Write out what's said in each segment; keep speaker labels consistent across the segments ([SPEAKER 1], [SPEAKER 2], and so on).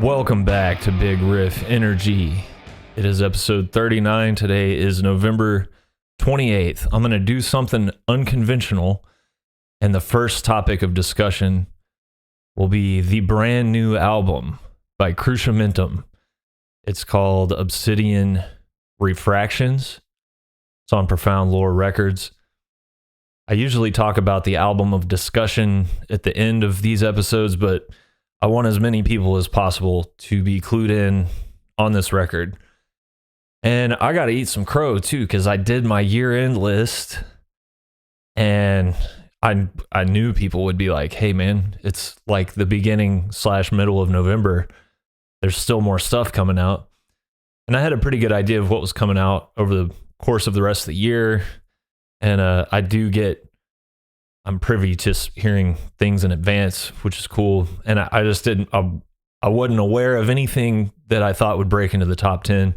[SPEAKER 1] Welcome back to Big Riff Energy. It is episode 39. Today is November 28th. I'm going to do something unconventional, and the first topic of discussion will be the brand new album by Cruciamentum. It's called Obsidian Refractions. It's on Profound Lore Records. I usually talk about the album of discussion at the end of these episodes, but I want as many people as possible to be clued in on this record. And I got to eat some crow too, because I did my year-end list, and I knew people would be like, hey man, it's like the beginning / middle of November. There's still more stuff coming out. And I had a pretty good idea of what was coming out over the course of the rest of the year. And I'm privy to hearing things in advance, which is cool. And I just I wasn't aware of anything that I thought would break into the top 10.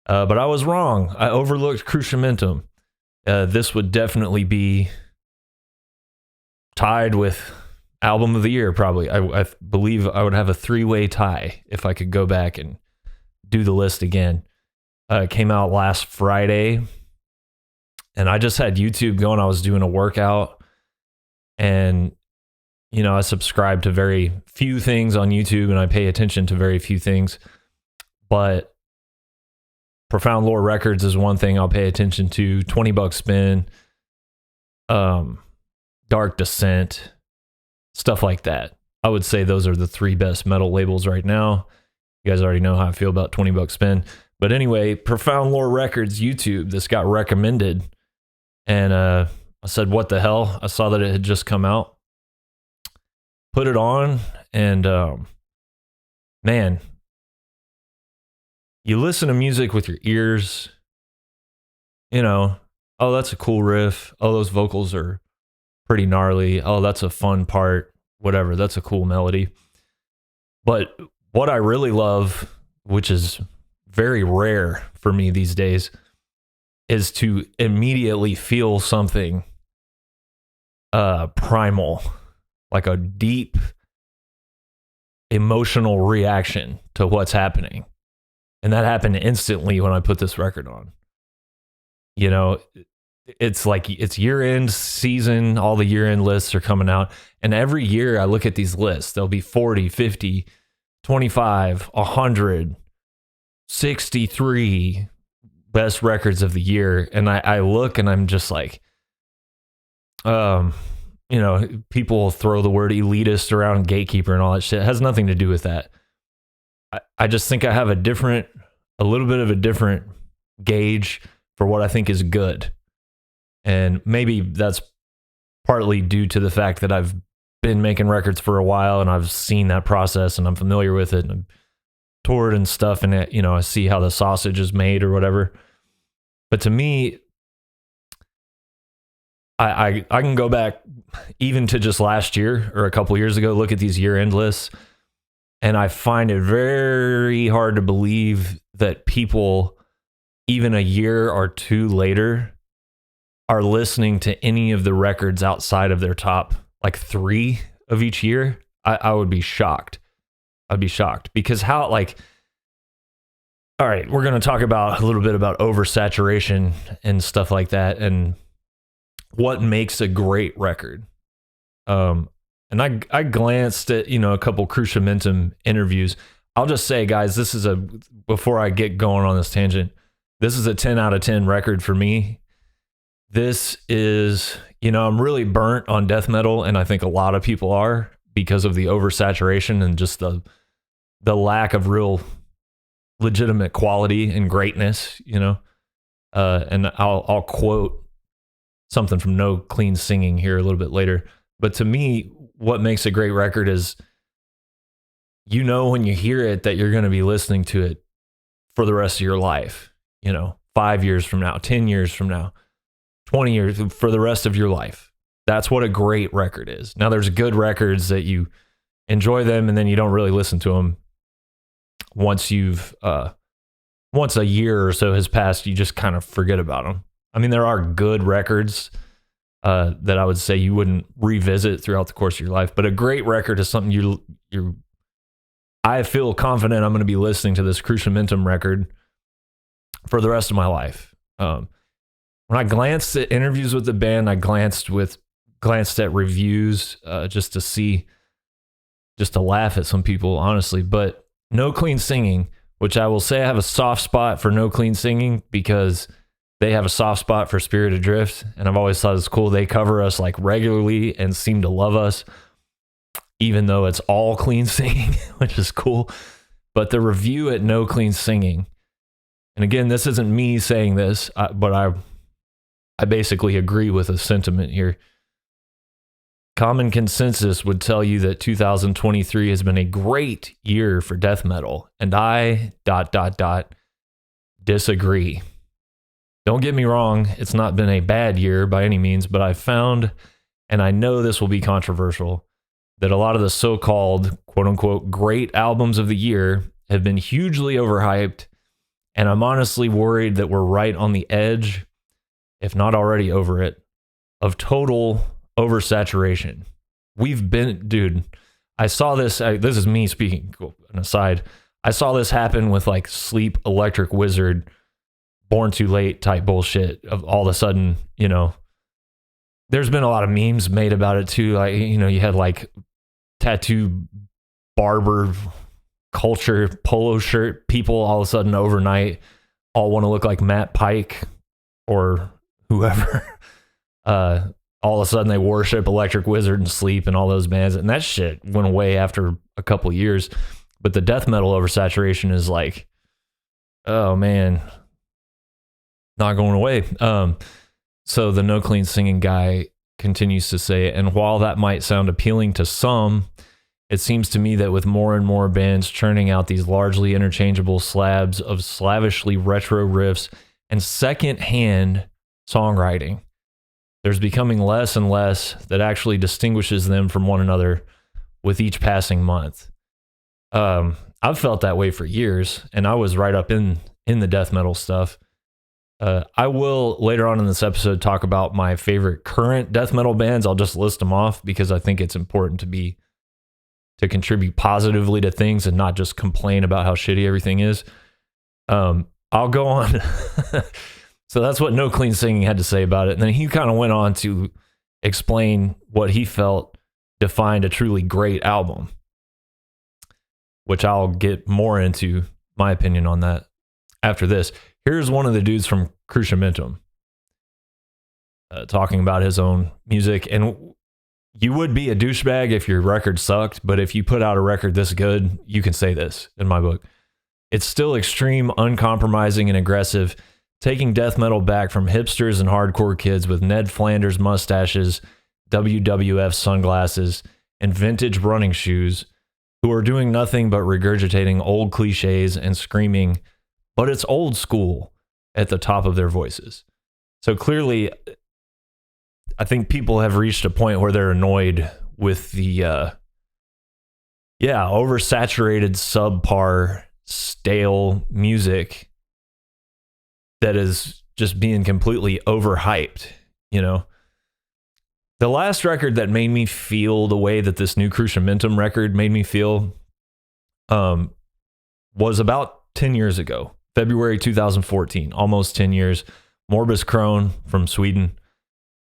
[SPEAKER 1] But I was wrong. I overlooked Cruciamentum. This would definitely be tied with album of the year, probably. I believe I would have a 3-way tie if I could go back and do the list again. It came out last Friday, and I just had YouTube going. I was doing a workout. And, you know, I subscribe to very few things on YouTube, and I pay attention to very few things. But Profound Lore Records is one thing I'll pay attention to. $20 Spin, Dark Descent, stuff like that. I would say those are the 3 best metal labels right now. You guys already know how I feel about $20 Spin. But anyway, Profound Lore Records YouTube, this got recommended. And I said, what the hell? I saw that it had just come out. Put it on, and man, you listen to music with your ears, you know, oh, that's a cool riff. Oh, those vocals are pretty gnarly. Oh, that's a fun part. Whatever, that's a cool melody. But what I really love, which is very rare for me these days, is to immediately feel something primal, like a deep emotional reaction to what's happening. And that happened instantly when I put this record on. You know, it's like it's year-end season, all the year-end lists are coming out, and every year I look at these lists, there'll be 40, 50, 25, 100, 63 best records of the year, and I look and I'm just like, you know, people throw the word elitist around, gatekeeper and all that shit. It has nothing to do with that. I just think I have a little bit of a different gauge for what I think is good. And maybe that's partly due to the fact that I've been making records for a while and I've seen that process and I'm familiar with it and I've toured and stuff, and it, you know, I see how the sausage is made or whatever. But to me, I can go back even to just last year or a couple years ago, look at these year-end lists, and I find it very hard to believe that people, even a year or two later, are listening to any of the records outside of their top, like 3 of each year. I would be shocked. I'd be shocked because how, like, all right, we're going to talk about a little bit about oversaturation and stuff like that and what makes a great record. And I glanced at, you know, a couple Cruciamentum interviews. I'll just say, guys, before I get going on this tangent, this is a 10 out of 10 record for me. This is, you know, I'm really burnt on death metal, and I think a lot of people are because of the oversaturation and just the lack of real legitimate quality and greatness, you know. And I'll quote something from No Clean Singing here a little bit later. But to me, what makes a great record is, you know, when you hear it that you're going to be listening to it for the rest of your life, you know, 5 years from now, 10 years from now, 20 years, for the rest of your life. That's what a great record is. Now, there's good records that you enjoy them and then you don't really listen to them once a year or so has passed, you just kind of forget about them. I mean, there are good records that I would say you wouldn't revisit throughout the course of your life, but a great record is something I feel confident I'm going to be listening to this Cruciamentum record for the rest of my life. When I glanced at interviews with the band, I glanced at reviews just to laugh at some people, honestly. But No Clean Singing, which I will say I have a soft spot for No Clean Singing because they have a soft spot for Spirit Adrift, and I've always thought it's cool. They cover us like regularly and seem to love us, even though it's all clean singing, which is cool. But the review at No Clean Singing, and again, this isn't me saying this, but I basically agree with the sentiment here. Common consensus would tell you that 2023 has been a great year for death metal, and I ... disagree. Don't get me wrong, it's not been a bad year by any means, but I found, and I know this will be controversial, that a lot of the so-called quote-unquote great albums of the year have been hugely overhyped, and I'm honestly worried that we're right on the edge, if not already over it, of total oversaturation. Dude, I saw this, this is me speaking, an aside, I saw this happen with like Sleep, Electric Wizard, Born Too Late type bullshit. Of all of a sudden, there's been a lot of memes made about it too. Like, you had like tattoo barber culture, polo shirt people all of a sudden overnight all want to look like Matt Pike or whoever. All of a sudden they worship Electric Wizard and Sleep and all those bands, and that shit went away after a couple years. But the death metal oversaturation is like, oh man, not going away. So the No Clean Singing guy continues to say, and while that might sound appealing to some, it seems to me that with more and more bands churning out these largely interchangeable slabs of slavishly retro riffs and second-hand songwriting, there's becoming less and less that actually distinguishes them from one another with each passing month. I've felt that way for years, and I was right up in the death metal stuff. I will later on in this episode talk about my favorite current death metal bands. I'll just list them off because I think it's important to contribute positively to things and not just complain about how shitty everything is. I'll go on. So that's what No Clean Singing had to say about it. And then he kind of went on to explain what he felt defined a truly great album, which I'll get more into my opinion on that after this. Here's one of the dudes from Cruciamentum talking about his own music. And you would be a douchebag if your record sucked, but if you put out a record this good, you can say this in my book. It's still extreme, uncompromising, and aggressive, taking death metal back from hipsters and hardcore kids with Ned Flanders mustaches, WWF sunglasses, and vintage running shoes, who are doing nothing but regurgitating old cliches and screaming, but it's old school, at the top of their voices. So clearly, I think people have reached a point where they're annoyed with the oversaturated, subpar, stale music that is just being completely overhyped. The last record that made me feel the way that this new Cruciamentum record made me feel was about 10 years ago, February 2014, almost 10 years. Morbus Crohn from Sweden.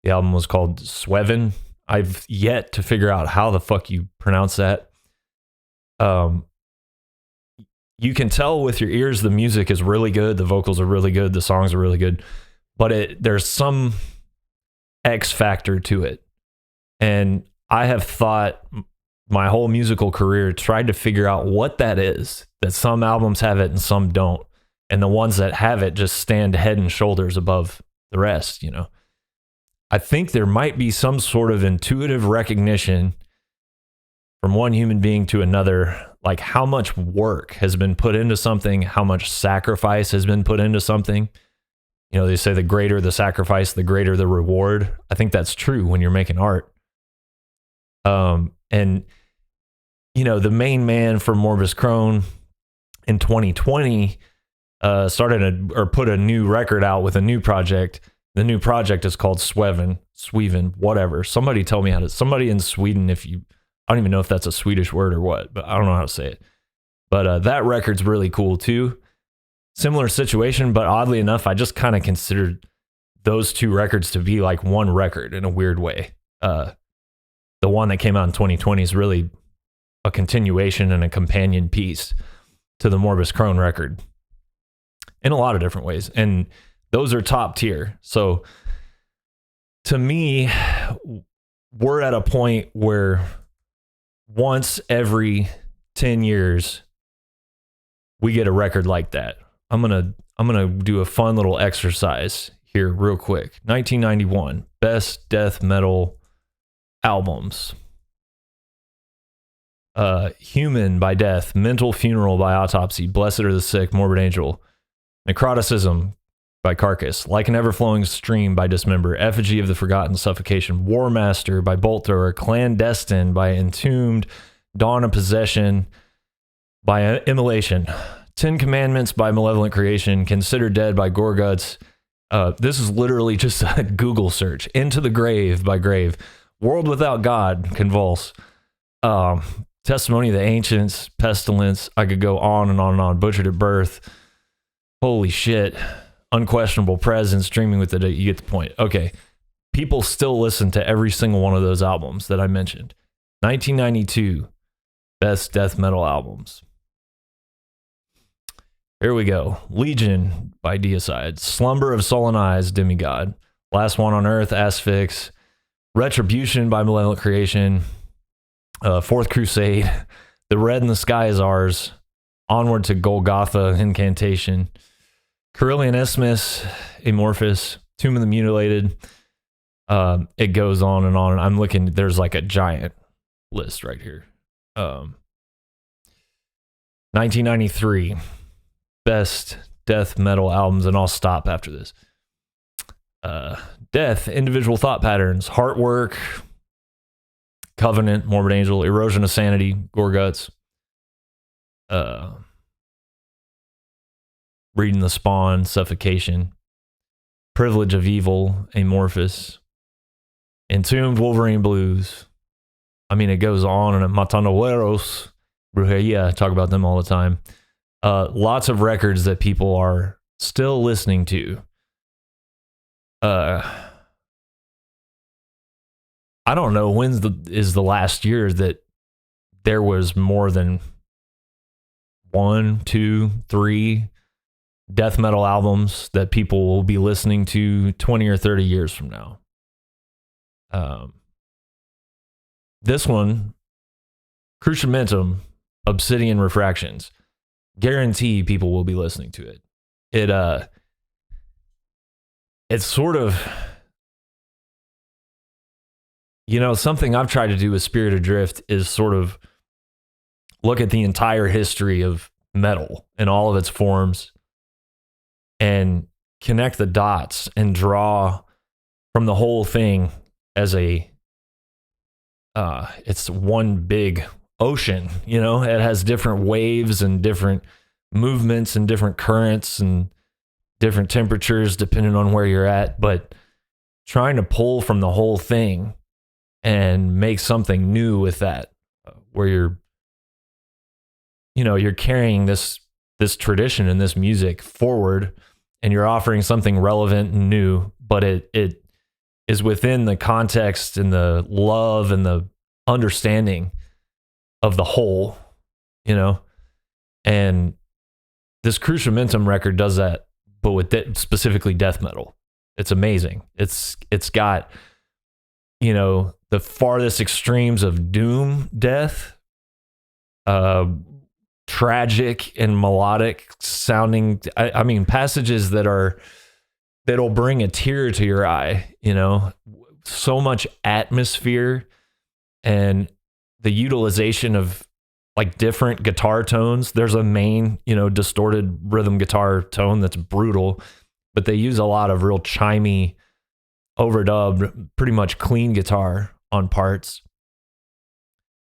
[SPEAKER 1] The album was called Sweven. I've yet to figure out how the fuck you pronounce that. You can tell with your ears the music is really good, the vocals are really good, the songs are really good, but there's some X factor to it. And I have thought my whole musical career, tried to figure out what that is, that some albums have it and some don't. And the ones that have it just stand head and shoulders above the rest, I think there might be some sort of intuitive recognition from one human being to another, like how much work has been put into something, how much sacrifice has been put into something. They say the greater the sacrifice, the greater the reward. I think that's true when you're making art. And the main man for Morbus Crohn in 2020 put a new record out with a new project. The new project is called Sweven, whatever. Somebody tell me somebody in Sweden, I don't even know if that's a Swedish word or what, but I don't know how to say it. But that record's really cool too. Similar situation, but oddly enough, I just kind of considered those two records to be like one record in a weird way. The one that came out in 2020 is really a continuation and a companion piece to the Morbus Crohn record in a lot of different ways. And those are top tier. So to me, we're at a point where once every 10 years, we get a record like that. I'm gonna do a fun little exercise here real quick. 1991, best death metal albums. Human by Death, Mental Funeral by Autopsy, Blessed Are the Sick, Morbid Angel, Necroticism by Carcass, Like an Ever-Flowing Stream by Dismember, Effigy of the Forgotten, Suffocation, War Master by Bolt Thrower, Clandestine by Entombed, Dawn of Possession by Immolation, Ten Commandments by Malevolent Creation, Considered Dead by Gorguts. This is literally just a Google search. Into the Grave by Grave, World Without God, Convulse, Testimony of the Ancients, Pestilence. I could go on and on and on. Butchered at Birth. Holy shit. Unquestionable Presence, Dreaming with the Day. You get the point. Okay. People still listen to every single one of those albums that I mentioned. 1992, best death metal albums. Here we go. Legion by Deicide, Slumber of Sullen Eyes, Demigod, Last One on Earth, Asphyx, Retribution by Malevolent Creation, Fourth Crusade, The Red in the Sky Is Ours, Onward to Golgotha, Incantation, Carillion Isthmus, Amorphous, Tomb of the Mutilated. It goes on and on. I'm looking, there's like a giant list right here. 1993, best death metal albums, and I'll stop after this. Death, Individual Thought Patterns, Heartwork, Covenant, Morbid Angel, Erosion of Sanity, Gorguts, Breeding the Spawn, Suffocation, Privilege of Evil, Amorphous, Entombed, Wolverine Blues. I mean, it goes on, and Matandoleros, Brujeria, talk about them all the time. Lots of records that people are still listening to. I don't know when is the last year that there was more than 1, 2, 3 death metal albums that people will be listening to 20 or 30 years from now. This one, Cruciamentum, Obsidian, Refractions, guarantee people will be listening to it. It's sort of, you know, something I've tried to do with Spirit Adrift is sort of look at the entire history of metal in all of its forms and connect the dots and draw from the whole thing as it's one big ocean, you know. It has different waves and different movements and different currents and different temperatures depending on where you're at, but trying to pull from the whole thing and make something new with that, where you're carrying this tradition and this music forward, and you're offering something relevant and new, but it is within the context and the love and the understanding of the whole, you know. And this Cruciamentum record does that, but with specifically death metal. It's amazing. It's got, you know, the farthest extremes of doom death, tragic and melodic sounding. I mean, passages that'll bring a tear to your eye, you know, so much atmosphere and the utilization of like different guitar tones. There's a main, you know, distorted rhythm guitar tone that's brutal, but they use a lot of real chimey, overdubbed, pretty much clean guitar on parts.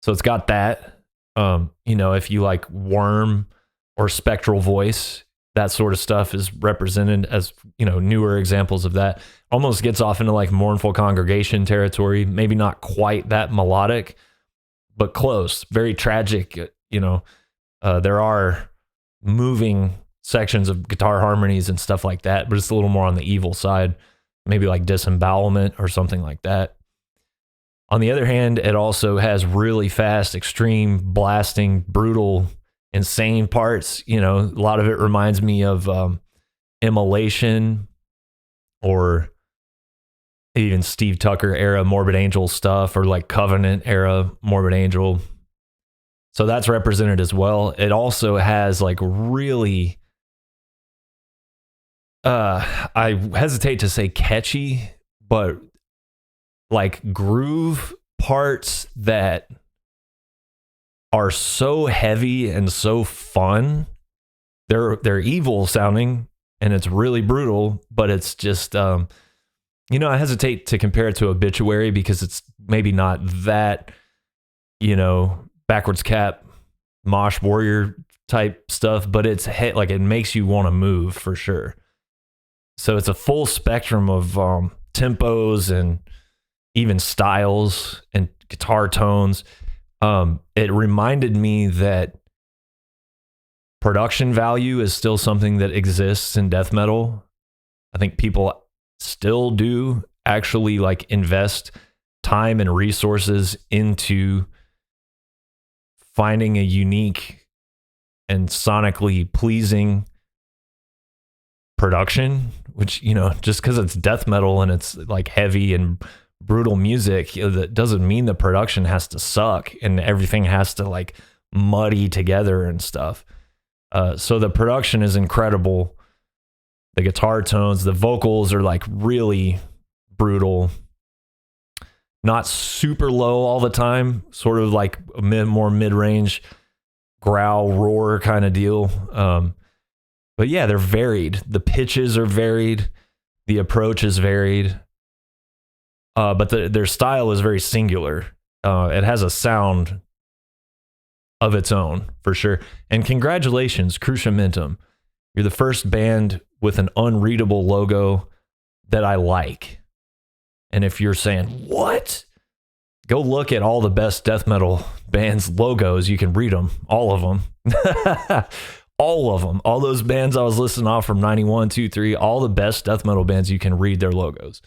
[SPEAKER 1] So it's got that. You know, if you like Worm or Spectral Voice, that sort of stuff is represented as, you know, newer examples of that. Almost gets off into like Mournful Congregation territory. Maybe not quite that melodic, but close. Very tragic, you know. There are moving sections of guitar harmonies and stuff like that, but it's a little more on the evil side, maybe like disembowelment or something like that. On the other hand, it also has really fast, extreme, blasting, brutal, insane parts. You know, a lot of it reminds me of Immolation or even Steve Tucker era Morbid Angel stuff, or like Covenant era Morbid Angel. So that's represented as well. It has like really, I hesitate to say catchy, but like groove parts that are so heavy and so fun. They're evil sounding and it's really brutal, but it's just, you know, I hesitate to compare it to Obituary because it's maybe not that, you know, backwards cap, mosh warrior type stuff, but it's like it makes you want to move for sure. So it's a full spectrum of tempos and even styles and guitar tones. It reminded me that production value is still something that exists in death metal. I think people still do actually like invest time and resources into finding a unique and sonically pleasing production, which, you know, just because it's death metal and it's like heavy and brutal music, you know, that doesn't mean the production has to suck and everything has to like muddy together and stuff. So the production is incredible. The guitar tones, the vocals are like really brutal, not super low all the time, sort of like a more mid-range growl roar kind of deal. But yeah, they're varied. The pitches are varied. The approach is varied. But their style is very singular. It has a sound of its own, for sure. And congratulations, Cruciamentum. You're the first band with an unreadable logo that I like. And if you're saying, what? Go look at all the best death metal bands' logos. You can read them. All of them. All of them. All those bands I was listing off from 91, 2, 3, all the best death metal bands, you can read their logos.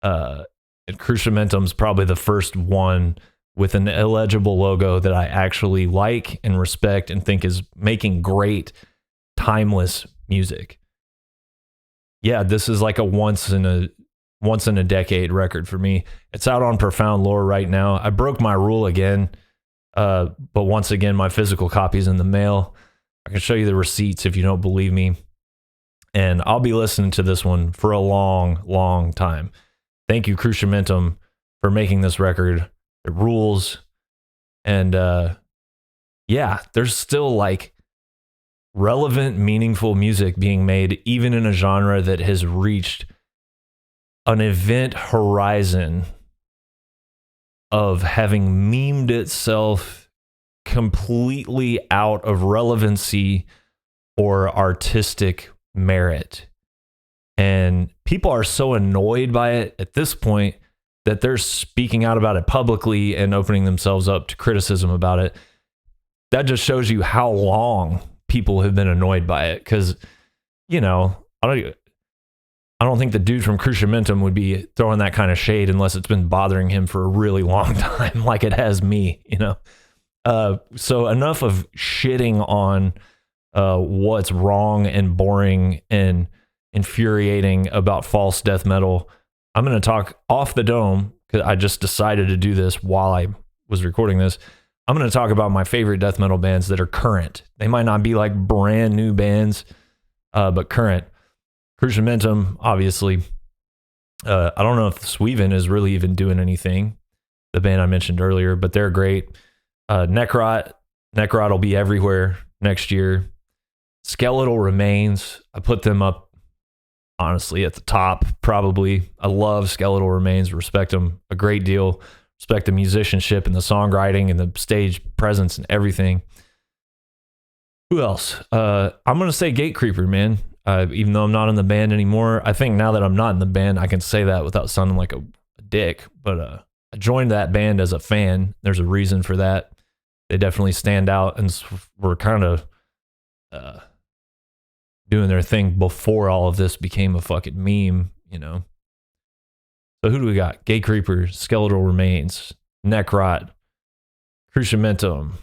[SPEAKER 1] And Cruciamentum's probably the first one with an illegible logo that I actually like and respect and think is making great, timeless music. Yeah, this is like a once in a decade record for me. It's out on Profound Lore right now. I broke my rule again, but once again, my physical copy's in the mail. I can show you the receipts if you don't believe me. And I'll be listening to this one for a long, long time. Thank you, Cruciamentum, for making this record. It rules. And yeah, there's still like relevant, meaningful music being made, even in a genre that has reached an event horizon of having memed itself completely out of relevancy or artistic merit. And people are so annoyed by it at this point that they're speaking out about it publicly and opening themselves up to criticism about it. That just shows you how long people have been annoyed by it. Because, you know, I don't think the dude from Cruciamentum would be throwing that kind of shade unless it's been bothering him for a really long time, like it has me, you know. So enough of shitting on what's wrong and boring and infuriating about false death metal. I'm going to talk off the dome because I just decided to do this while I was recording this. I'm going to talk about my favorite death metal bands that are current. They might not be like brand new bands, but current. Cruciamentum, obviously. I don't know if Sweven is really even doing anything, the band I mentioned earlier, but they're great. Necrot will be everywhere next year. Skeletal Remains, I put them up, honestly, at the top, probably. I love Skeletal Remains, respect them a great deal, respect the musicianship and the songwriting and the stage presence and everything. Who else? I'm going to say Gatecreeper, man. Even though I'm not in the band anymore, I think now that I'm not in the band, I can say that without sounding like a dick. But I joined that band as a fan. There's a reason for that. They definitely stand out and were kind of doing their thing before all of this became a fucking meme, you know. So who do we got? Gate Creeper, Skeletal Remains, Necrot, Cruciamentum.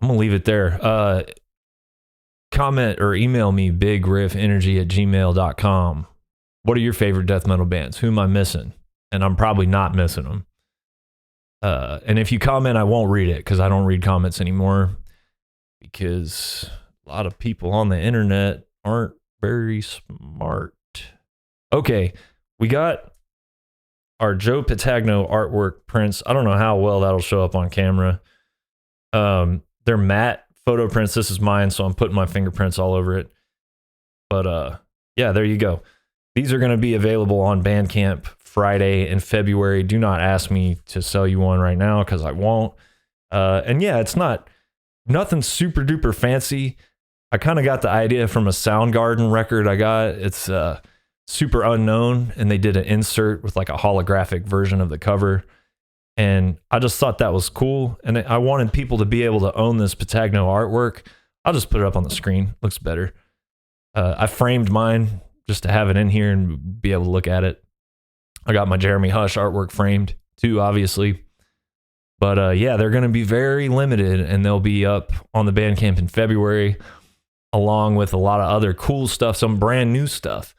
[SPEAKER 1] I'm going to leave it there. Comment or email me, BIGRIFFENERGY@gmail.com. What are your favorite death metal bands? Who am I missing? And I'm probably not missing them. And if you comment, I won't read it because I don't read comments anymore because a lot of people on the internet aren't very smart. Okay, we got our Joe Patagno artwork prints. I don't know how well that'll show up on camera. They're matte photo prints. This is mine, so I'm putting my fingerprints all over it. But yeah, there you go. These are going to be available on Bandcamp Friday in February. Do not ask me to sell you one right now because I won't. And yeah, it's nothing super duper fancy. I kind of got the idea from a Soundgarden record I got. It's Super Unknown, and they did an insert with like a holographic version of the cover. And I just thought that was cool. And I wanted people to be able to own this Patagno artwork. I'll just put it up on the screen. Looks better. I framed mine just to have it in here and be able to look at it. I got my Jeremy Hush artwork framed too, obviously. But yeah, they're going to be very limited, and they'll be up on the Bandcamp in February, along with a lot of other cool stuff, some brand new stuff.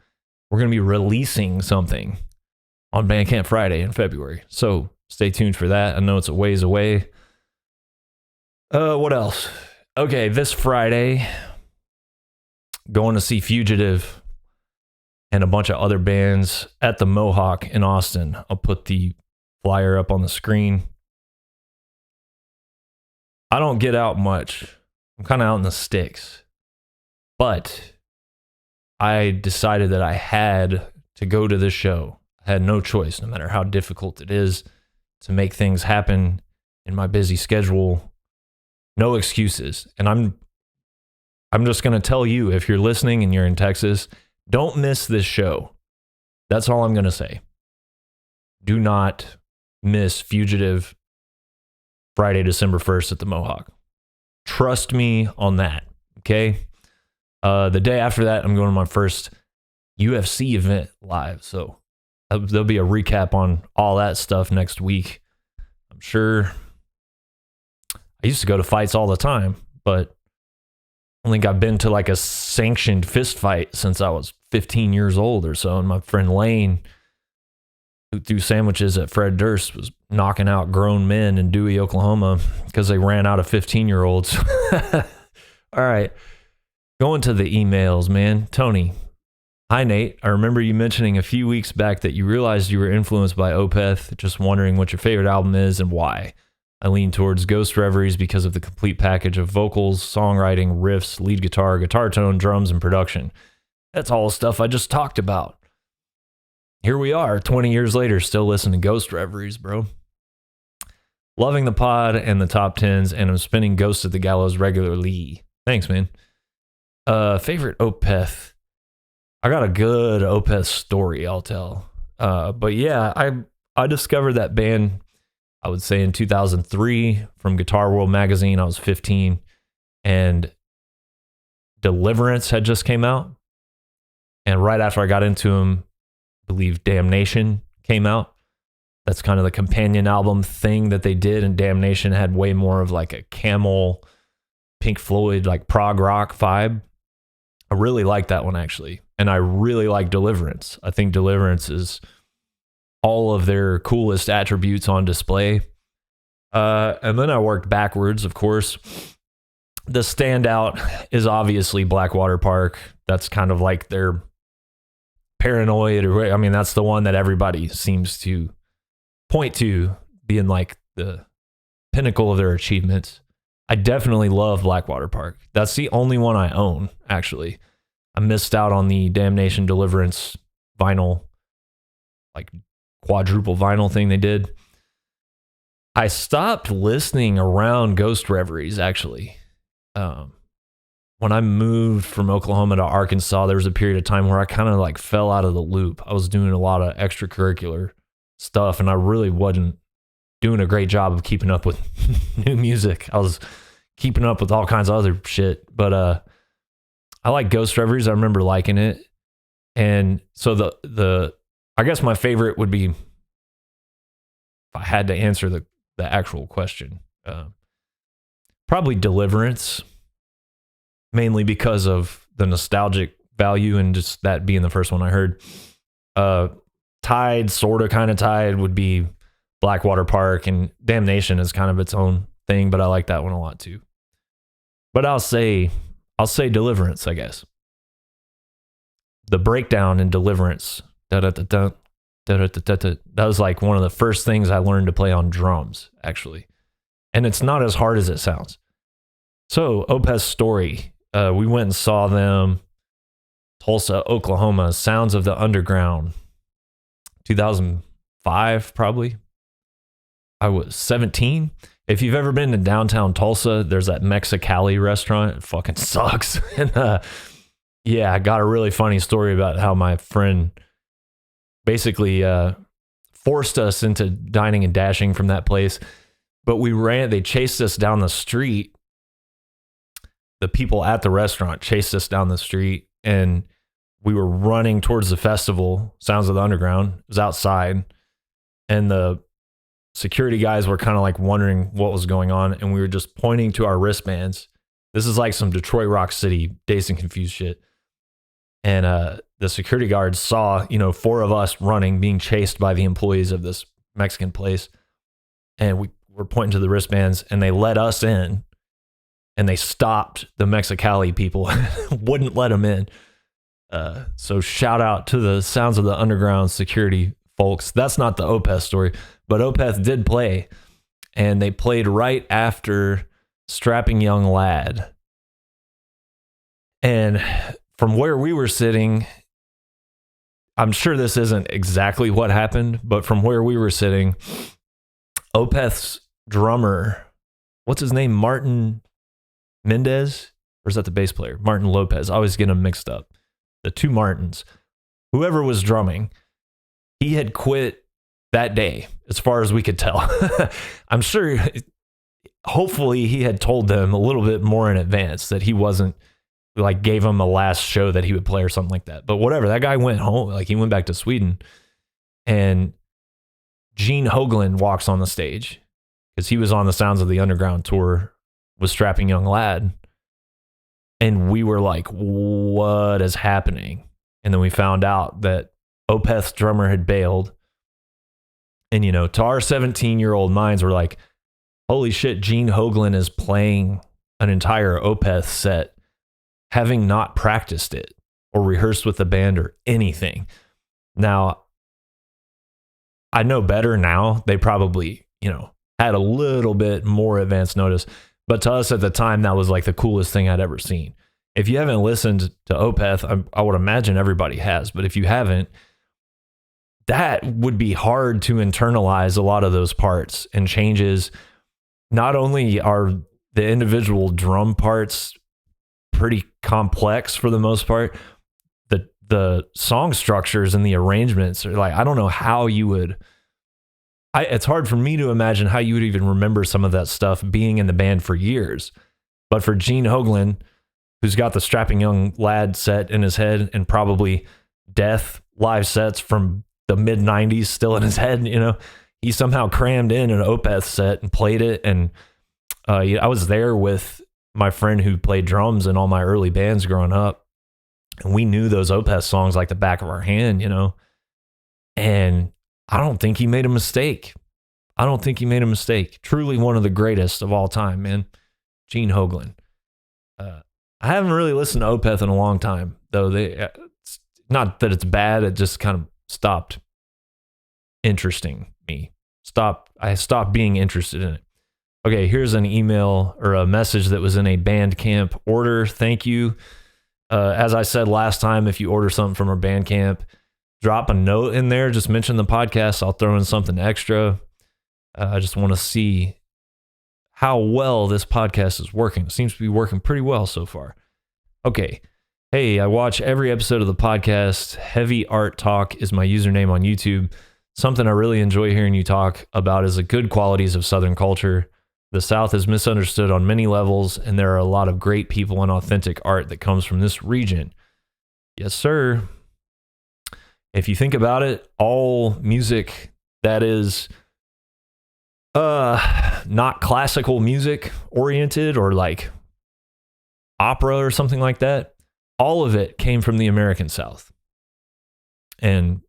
[SPEAKER 1] We're going to be releasing something on Bandcamp Friday in February. So stay tuned for that. I know it's a ways away. What else? Okay, this Friday, going to see Fugitive and a bunch of other bands at the Mohawk in Austin. I'll put the flyer up on the screen. I don't get out much. I'm kind of out in the sticks. But I decided that I had to go to this show. I had no choice, no matter how difficult it is to make things happen in my busy schedule. No excuses. And I'm just going to tell you, if you're listening and you're in Texas, don't miss this show. That's all I'm going to say. Do not miss Fugitive Friday, December 1st at the Mohawk. Trust me on that, okay? The day after that, I'm going to my first UFC event live, so there'll be a recap on all that stuff next week. I'm sure. I used to go to fights all the time, but I think I've been to like a sanctioned fist fight since I was 15 years old or so. And my friend Lane, who threw sandwiches at Fred Durst, was knocking out grown men in Dewey, Oklahoma, because they ran out of 15-year-olds. All right. Going to the emails, man. Tony. Hi, Nate. I remember you mentioning a few weeks back that you realized you were influenced by Opeth. Just wondering what your favorite album is and why. I lean towards Ghost Reveries because of the complete package of vocals, songwriting, riffs, lead guitar, guitar tone, drums, and production. That's all stuff I just talked about. Here we are, 20 years later, still listening to Ghost Reveries, bro. Loving the pod and the top 10s, and I'm spinning Ghost at the Gallows regularly. Thanks, man. Favorite Opeth. I got a good Opeth story I'll tell. But yeah, I discovered that band, I would say in 2003 from Guitar World magazine. I was 15, and Deliverance had just came out. And right after I got into them, I believe Damnation came out. That's kind of the companion album thing that they did, and Damnation had way more of like a Camel, Pink Floyd, like prog rock vibe. I really like that one, actually. And I really like Deliverance. I think Deliverance is all of their coolest attributes on display. And then I worked backwards, of course. The standout is obviously Blackwater Park. That's kind of like their Paranoid, or I mean, that's the one that everybody seems to point to being like the pinnacle of their achievements. I definitely love Blackwater Park. That's the only one I own, actually. I missed out on the Damnation Deliverance vinyl, like quadruple vinyl thing they did. I stopped listening around Ghost Reveries, actually. When I moved from Oklahoma to Arkansas, there was a period of time where I kind of like fell out of the loop. I was doing a lot of extracurricular stuff, and I really wasn't doing a great job of keeping up with new music. I was keeping up with all kinds of other shit, but I like Ghost Reveries. I remember liking it. And so the I guess my favorite would be, if I had to answer the actual question, probably Deliverance, mainly because of the nostalgic value and just that being the first one I heard. Tied, sort of kind of tied, would be Blackwater Park, and Damnation is kind of its own thing, but I like that one a lot too. But I'll say Deliverance, I guess. The breakdown in Deliverance, that was like one of the first things I learned to play on drums, actually. And it's not as hard as it sounds. So, Opeth's Story, we went and saw them, Tulsa, Oklahoma, Sounds of the Underground, 2005, probably. I was 17. If you've ever been to downtown Tulsa, there's that Mexicali restaurant. It fucking sucks. And yeah, I got a really funny story about how my friend basically forced us into dining and dashing from that place. But they chased us down the street. The people at the restaurant chased us down the street, and we were running towards the festival, Sounds of the Underground. It was outside, and the security guys were kind of like wondering what was going on, and we were just pointing to our wristbands. This is like some Detroit Rock City, Dazed and Confused shit. And the security guards saw, 4 of us running, being chased by the employees of this Mexican place. And we were pointing to the wristbands, and they let us in, and they stopped the Mexicali people, wouldn't let them in. So shout out to the Sounds of the Underground security folks. That's not the Opeth story, but Opeth did play, and they played right after Strapping Young Lad. And from where we were sitting, I'm sure this isn't exactly what happened, but from where we were sitting, Opeth's drummer, what's his name? Martin Mendez? Or is that the bass player? Martin Lopez. I always get them mixed up. The two Martins. Whoever was drumming, he had quit that day, as far as we could tell. I'm sure, hopefully he had told them a little bit more in advance that he wasn't, like, gave him a last show that he would play or something like that. But whatever, that guy went home, like he went back to Sweden, and Gene Hoglan walks on the stage because he was on the Sounds of the Underground tour with Strapping Young Lad. And we were like, what is happening? And then we found out that Opeth's drummer had bailed. And, to our 17-year-old minds, we're like, holy shit, Gene Hoglan is playing an entire Opeth set, having not practiced it or rehearsed with the band or anything. Now, I know better now. They probably, had a little bit more advance notice. But to us at the time, that was like the coolest thing I'd ever seen. If you haven't listened to Opeth, I would imagine everybody has. But if you haven't, that would be hard to internalize a lot of those parts and changes. Not only are the individual drum parts pretty complex for the most part, the song structures and the arrangements are like, I don't know how you would... it's hard for me to imagine how you would even remember some of that stuff being in the band for years. But for Gene Hoglan, who's got the Strapping Young Lad set in his head and probably Death live sets from the mid 90s still in his head, he somehow crammed in an Opeth set and played it. And I was there with my friend who played drums in all my early bands growing up. And we knew those Opeth songs like the back of our hand, and I don't think he made a mistake. Truly one of the greatest of all time, man. Gene Hoglan. I haven't really listened to Opeth in a long time, though. It's not that it's bad. It just kind of stopped interesting me. I stopped being interested in it. Okay, here's an email or a message that was in a Bandcamp order. Thank you. As I said last time, if you order something from our Bandcamp, drop a note in there. Just mention the podcast. I'll throw in something extra. I just want to see how well this podcast is working. It seems to be working pretty well so far. Okay. Hey, I watch every episode of the podcast. Heavy Art Talk is my username on YouTube. something I really enjoy hearing you talk about is the good qualities of Southern culture. The South is misunderstood on many levels, and there are a lot of great people and authentic art that comes from this region. Yes, sir. If you think about it, all music that is not classical music oriented or like opera or something like that, all of it came from the American South. And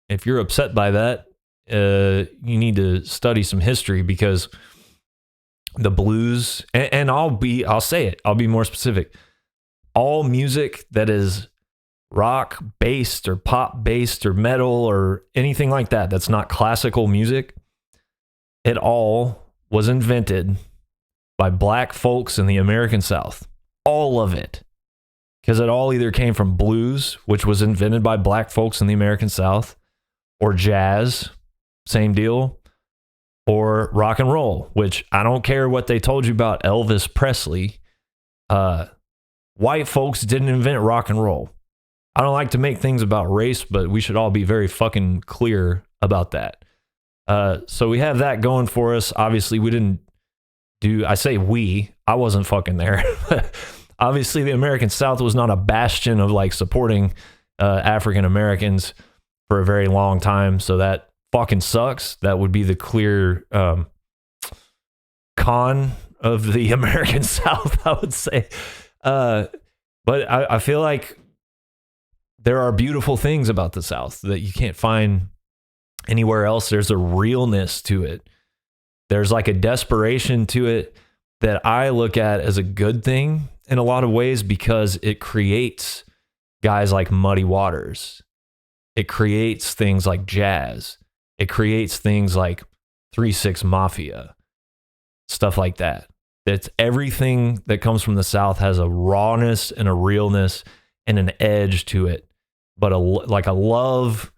[SPEAKER 1] if you're upset by that, you need to study some history, because the blues, and I'll say it, I'll be more specific. All music that is rock based or pop based or metal or anything like that, that's not classical music, it all was invented by black folks in the American South. All of it. Because it all either came from blues, which was invented by black folks in the American South, or jazz, same deal, or rock and roll, which I don't care what they told you about Elvis Presley. White folks didn't invent rock and roll. I don't like to make things about race, but we should all be very fucking clear about that. So we have that going for us. Obviously, we didn't do, I say we, I wasn't fucking there. Obviously, the American South was not a bastion of like supporting African Americans for a very long time. So that fucking sucks. That would be the clear con of the American South, I would say. But I feel like there are beautiful things about the South that you can't find anywhere else. There's a realness to it. There's like a desperation to it that I look at as a good thing in a lot of ways, because it creates guys like Muddy Waters. It creates things like jazz. It creates things like 3-6 Mafia, stuff like that. It's everything that comes from the South has a rawness and a realness and an edge to it, but like a love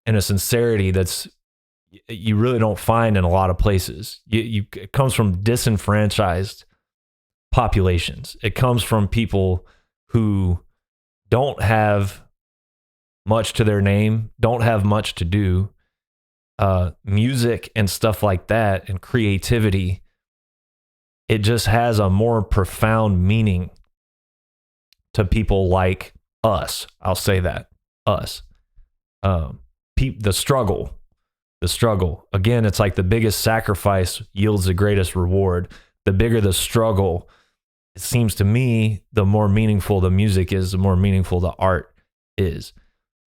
[SPEAKER 1] and a sincerity that's you really don't find in a lot of places. It comes from disenfranchised populations. It comes from people who don't have much to their name, don't have much to do. Music and stuff like that and creativity, it just has a more profound meaning to people like us. I'll say that. Us. The struggle. Again, it's like the biggest sacrifice yields the greatest reward. The bigger the struggle, it seems to me, the more meaningful the music is, the more meaningful the art is.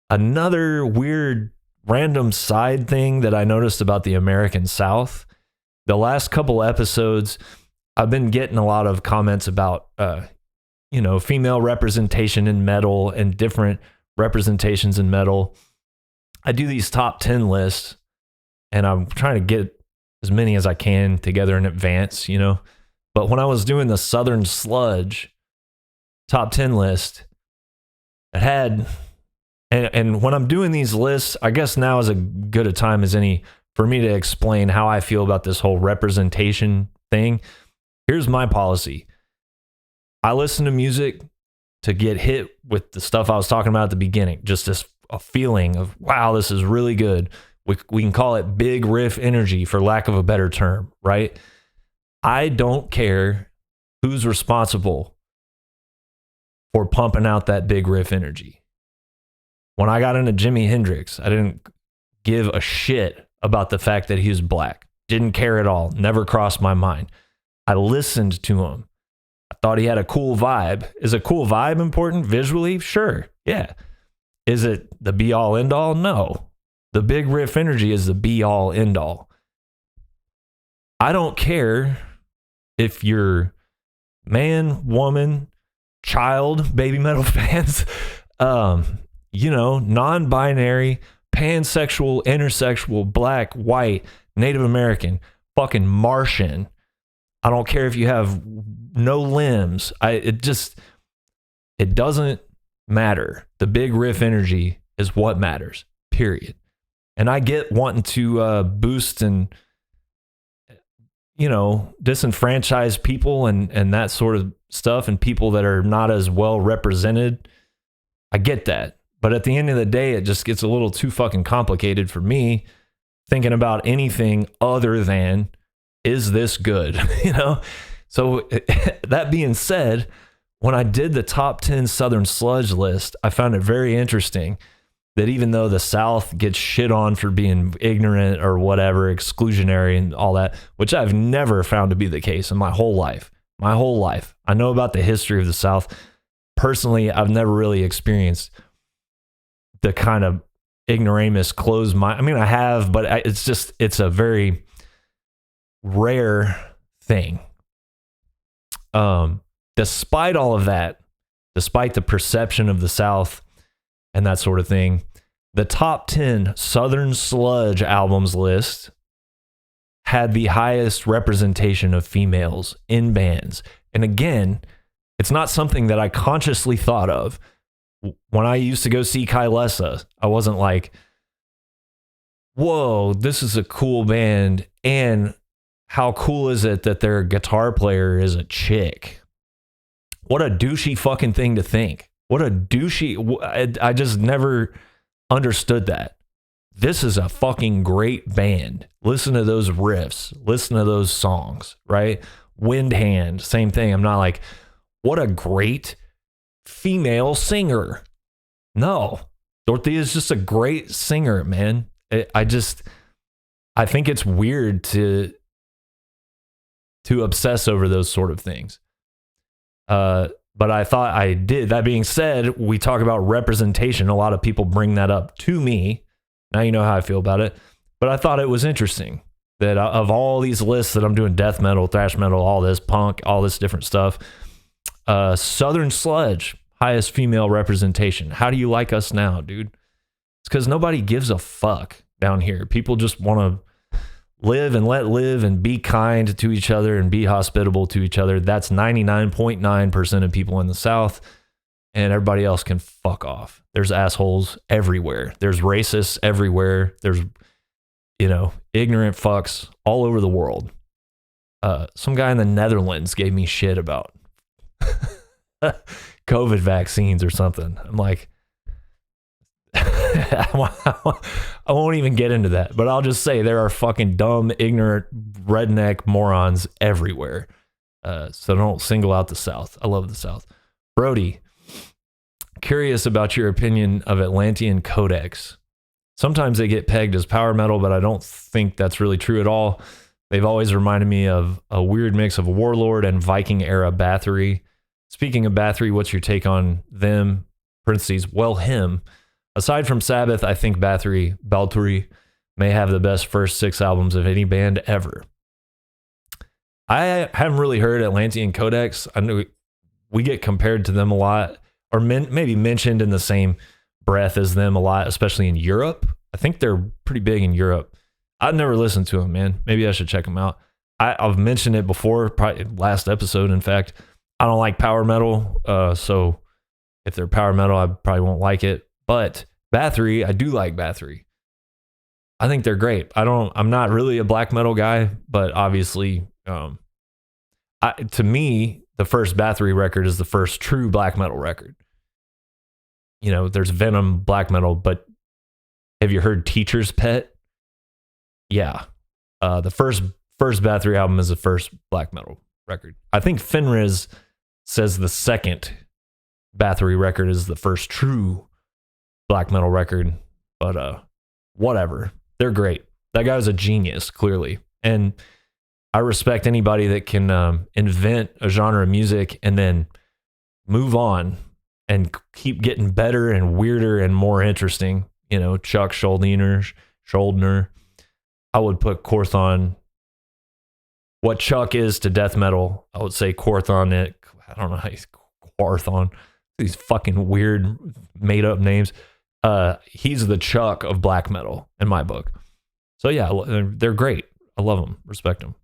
[SPEAKER 1] Another weird, random side thing that I noticed about the American South, the last couple episodes, I've been getting a lot of comments about, female representation in metal and different representations in metal. I do these top 10 lists, and I'm trying to get as many as I can together in advance, But when I was doing the Southern Sludge top 10 list, it had, and when I'm doing these lists, I guess now is as good a time as any for me to explain how I feel about this whole representation thing. Here's my policy. I listen to music to get hit with the stuff I was talking about at the beginning, just a feeling of, wow, this is really good. We can call it big riff energy, for lack of a better term, right? I don't care who's responsible for pumping out that big riff energy. When I got into Jimi Hendrix, I didn't give a shit about the fact that he was black. Didn't care at all. Never crossed my mind. I listened to him. I thought he had a cool vibe. Is a cool vibe important visually? Sure. Yeah. Is it the be all end all? No. The big riff energy is the be all end all. I don't care if you're man, woman, child, baby metal fans, non-binary, pansexual, intersexual, black, white, Native American, fucking Martian. I don't care if you have no limbs. It doesn't matter. The big riff energy is what matters, period. And I get wanting to boost and, disenfranchise people and that sort of stuff, and people that are not as well represented. I get that. But at the end of the day, it just gets a little too fucking complicated for me. thinking about anything other than, is this good? You know? So that being said, when I did the top 10 Southern sludge list, I found it very interesting that even though the South gets shit on for being ignorant or whatever, exclusionary and all that, which I've never found to be the case in my whole life. I know about the history of the South. Personally, I've never really experienced the kind of ignoramus, closed mind. I mean, I have, but it's a very rare thing. Despite all of that, despite the perception of the South and that sort of thing, the top 10 Southern sludge albums list had the highest representation of females in bands. And again, it's not something that I consciously thought of. When I used to go see Kylesa, I wasn't like, whoa, this is a cool band. And how cool is it that their guitar player is a chick? What a douchey fucking thing to think. What a douchey. I just never understood that. This is a fucking great band. Listen to those riffs. Listen to those songs, right? Wind Hand, same thing. I'm not like, what a great female singer. No. Dorothy is just a great singer, man. I think it's weird to obsess over those sort of things. But I thought I did. That being said, we talk about representation. A lot of people bring that up to me. Now you know how I feel about it. But I thought it was interesting that of all these lists that I'm doing, death metal, thrash metal, all this punk, all this different stuff, Southern sludge, highest female representation. How do you like us now, dude? It's because nobody gives a fuck down here. People just want to live and let live and be kind to each other and be hospitable to each other. That's 99.9% of people in the South, and everybody else can fuck off. There's assholes everywhere. There's racists everywhere. There's, ignorant fucks all over the world. Some guy in the Netherlands gave me shit about COVID vaccines or something. I'm like, I won't even get into that, but I'll just say there are fucking dumb, ignorant, redneck morons everywhere. So don't single out the South. I love the South. Brody, curious about your opinion of Atlantean Codex. Sometimes they get pegged as power metal, but I don't think that's really true at all. They've always reminded me of a weird mix of Warlord and Viking era Bathory. Speaking of Bathory, what's your take on them? Parentheses, well, him. Aside from Sabbath, I think Bathory may have the best first 6 albums of any band ever. I haven't really heard Atlantean Codex. I know we get compared to them a lot, or maybe mentioned in the same breath as them a lot, especially in Europe. I think they're pretty big in Europe. I've never listened to them, man. Maybe I should check them out. I've mentioned it before, probably last episode, in fact. I don't like power metal, so if they're power metal, I probably won't like it. But Bathory, I do like Bathory. I think they're great. I'm not really a black metal guy, but obviously, to me, the first Bathory record is the first true black metal record. There's Venom black metal, but have you heard Teacher's Pet? Yeah. The first Bathory album is the first black metal record. I think Fenriz says the second Bathory record is the first true black metal record, but whatever. They're great. That guy was a genius, clearly. And I respect anybody that can invent a genre of music and then move on and keep getting better and weirder and more interesting. Chuck Schuldiner. I would put Korthon, what Chuck is to death metal, I would say Korthon it. I don't know how he's Korthon. These fucking weird made up names. He's the Chuck of black metal in my book. So yeah, they're great. I love them. Respect them.